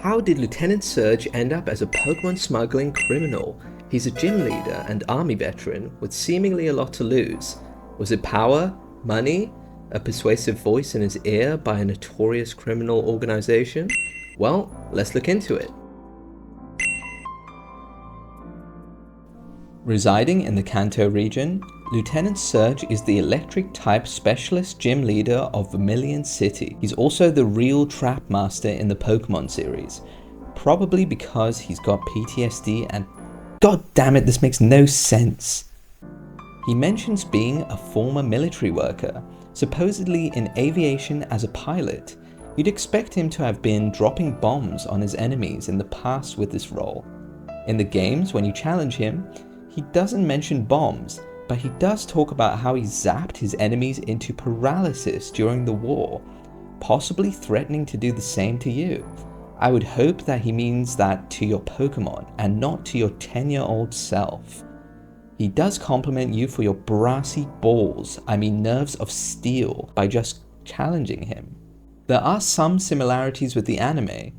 How did Lieutenant Surge end up as a Pokemon smuggling criminal? He's a gym leader and army veteran with seemingly a lot to lose. Was it power? Money? A persuasive voice in his ear by a notorious criminal organization? Well, let's look into it. Residing in the Kanto region, Lieutenant Surge is the electric-type specialist gym leader of Vermilion City. He's also the real trap master in the Pokémon series, probably because he's got PTSD and god damn it, this makes no sense. He mentions being a former military worker, supposedly in aviation as a pilot. You'd expect him to have been dropping bombs on his enemies in the past with this role. In the games, when you challenge him, he doesn't mention bombs, but he does talk about how he zapped his enemies into paralysis during the war, possibly threatening to do the same to you. I would hope that he means that to your Pokemon and not to your 10-year-old self. He does compliment you for your brassy balls, nerves of steel, by just challenging him. There are some similarities with the anime.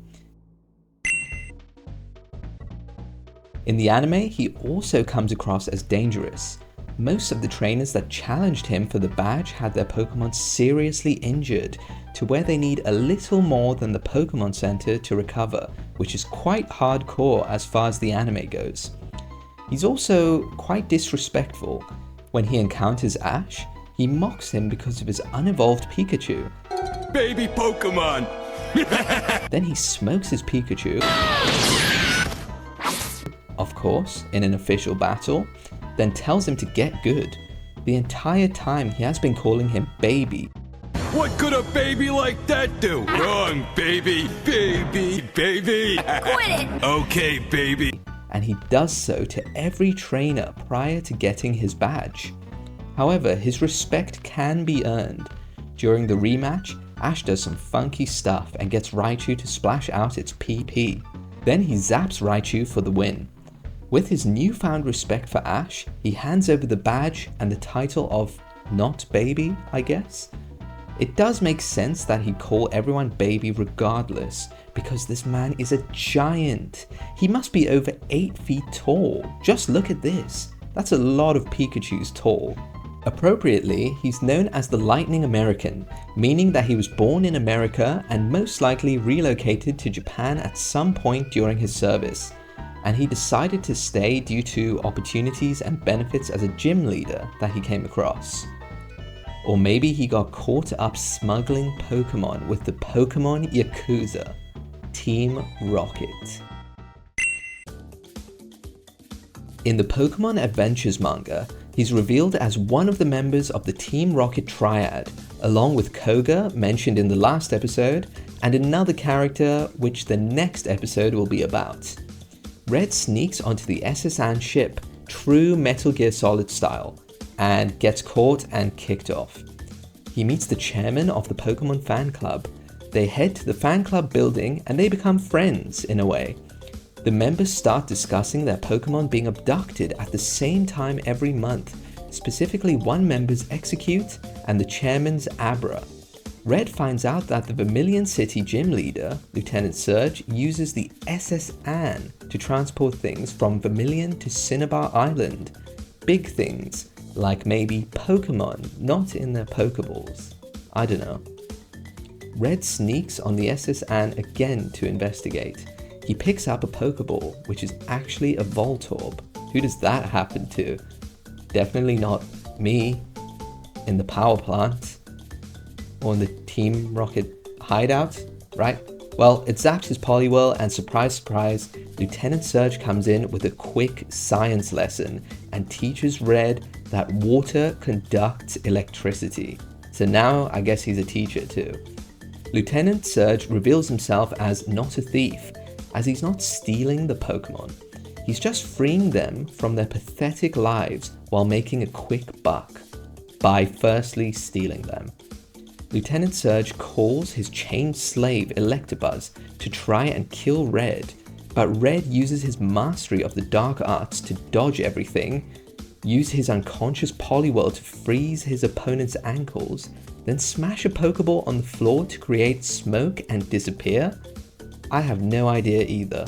In the anime, he also comes across as dangerous. Most of the trainers that challenged him for the badge had their Pokemon seriously injured, to where they need a little more than the Pokemon Center to recover, which is quite hardcore as far as the anime goes. He's also quite disrespectful. When he encounters Ash, he mocks him because of his unevolved Pikachu. Baby Pokemon! Then he smokes his Pikachu, of course, in an official battle, then tells him to get good. The entire time he has been calling him baby. What could a baby like that do? Wrong, baby, baby, baby. Quit it! Okay, baby. And he does so to every trainer prior to getting his badge. However, his respect can be earned. During the rematch, Ash does some funky stuff and gets Raichu to splash out its PP. Then he zaps Raichu for the win. With his newfound respect for Ash, he hands over the badge and the title of not baby, I guess. It does make sense that he'd call everyone baby regardless, because this man is a giant. He must be over 8 feet tall. Just look at this. That's a lot of Pikachus tall. Appropriately, he's known as the Lightning American, meaning that he was born in America and most likely relocated to Japan at some point during his service. And he decided to stay due to opportunities and benefits as a gym leader that he came across. Or maybe he got caught up smuggling Pokemon with the Pokemon Yakuza, Team Rocket. In the Pokemon Adventures manga, he's revealed as one of the members of the Team Rocket triad, along with Koga, mentioned in the last episode, and another character which the next episode will be about. Red sneaks onto the SS Anne ship, true Metal Gear Solid style, and gets caught and kicked off. He meets the chairman of the Pokemon fan club. They head to the fan club building and they become friends in a way. The members start discussing their Pokemon being abducted at the same time every month, specifically one member's Execute and the chairman's Abra. Red finds out that the Vermilion City gym leader, Lieutenant Surge, uses the SS Anne to transport things from Vermilion to Cinnabar Island. Big things, like maybe Pokemon not in their Pokeballs. I don't know. Red sneaks on the SS Anne again to investigate. He picks up a Pokeball, which is actually a Voltorb. Who does that happen to? Definitely not me, in the power plant, or in the Team Rocket hideout, right? Well, it zaps his Poliwhirl and surprise, surprise, Lieutenant Surge comes in with a quick science lesson and teaches Red that water conducts electricity. So now I guess he's a teacher too. Lieutenant Surge reveals himself as not a thief, as he's not stealing the Pokemon. He's just freeing them from their pathetic lives while making a quick buck, by firstly stealing them. Lieutenant Surge calls his chained slave Electabuzz to try and kill Red, but Red uses his mastery of the dark arts to dodge everything, use his unconscious Poliwhirl to freeze his opponent's ankles, then smash a Pokeball on the floor to create smoke and disappear? I have no idea either.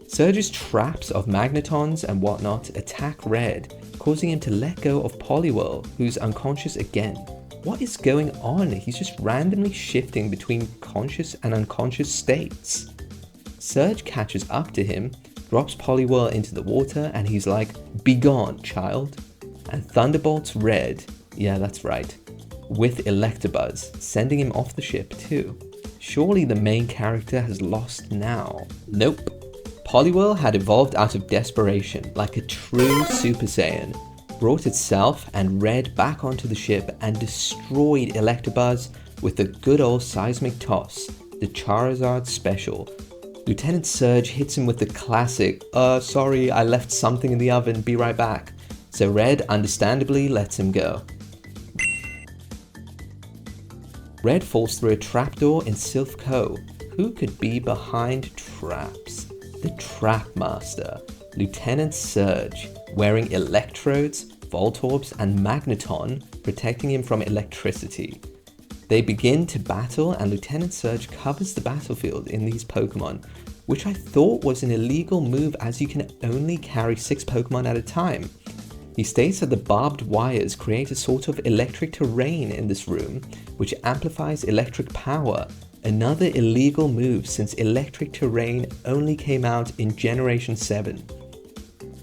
Surge's traps of magnetons and whatnot attack Red, causing him to let go of Poliwhirl, who's unconscious again. What is going on? He's just randomly shifting between conscious and unconscious states. Surge catches up to him, drops Poliwhirl into the water, and he's like, "Be gone, child," and thunderbolts Red, yeah that's right, with Electabuzz, sending him off the ship too. Surely the main character has lost now. Nope. Poliwhirl had evolved out of desperation, like a true Super Saiyan, brought itself and Red back onto the ship and destroyed Electabuzz with the good old seismic toss, the Charizard special. Lieutenant Surge hits him with the classic, sorry, I left something in the oven, be right back. So Red understandably lets him go. Red falls through a trapdoor in Sylph Cove. Who could be behind traps? The Trap Master, Lieutenant Surge, wearing electrodes, Voltorbs, and Magneton, protecting him from electricity. They begin to battle and Lieutenant Surge covers the battlefield in these Pokemon, which I thought was an illegal move as you can only carry 6 Pokemon at a time. He states that the barbed wires create a sort of electric terrain in this room, which amplifies electric power, another illegal move since electric terrain only came out in Generation 7.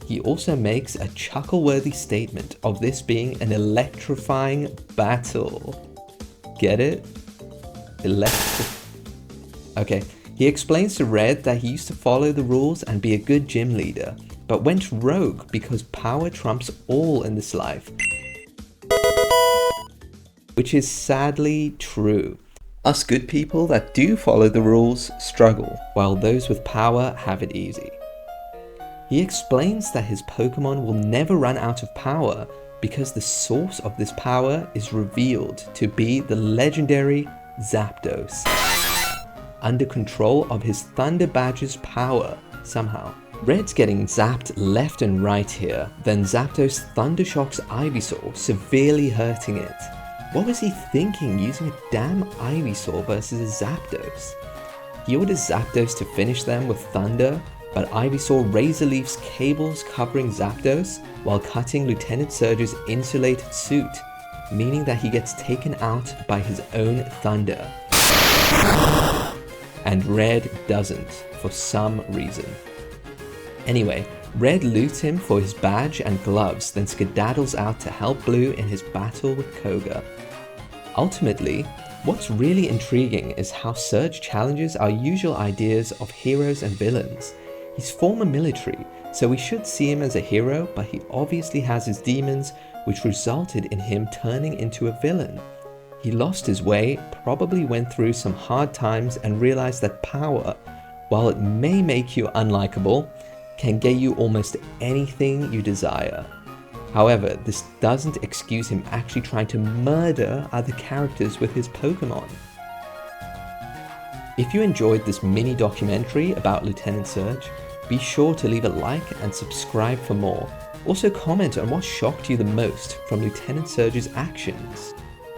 He also makes a chuckle-worthy statement of this being an electrifying battle. Get it? Okay, he explains to Red that he used to follow the rules and be a good gym leader, but went rogue because power trumps all in this life. Which is sadly true. Us good people that do follow the rules struggle, while those with power have it easy. He explains that his Pokemon will never run out of power because the source of this power is revealed to be the legendary Zapdos, under control of his Thunder Badge's power somehow. Red's getting zapped left and right here, then Zapdos Thunder Shocks Ivysaur, severely hurting it. What was he thinking using a damn Ivysaur versus a Zapdos? He orders Zapdos to finish them with Thunder, but Ivysaur Razor Leaf's cables covering Zapdos while cutting Lieutenant Surge's insulated suit, meaning that he gets taken out by his own Thunder. And Red doesn't, for some reason. Anyway, Red loots him for his badge and gloves, then skedaddles out to help Blue in his battle with Koga. Ultimately, what's really intriguing is how Surge challenges our usual ideas of heroes and villains. He's former military, so we should see him as a hero, but he obviously has his demons, which resulted in him turning into a villain. He lost his way, probably went through some hard times and realized that power, while it may make you unlikable, can get you almost anything you desire. However, this doesn't excuse him actually trying to murder other characters with his Pokemon. If you enjoyed this mini documentary about Lieutenant Surge, be sure to leave a like and subscribe for more. Also comment on what shocked you the most from Lieutenant Surge's actions.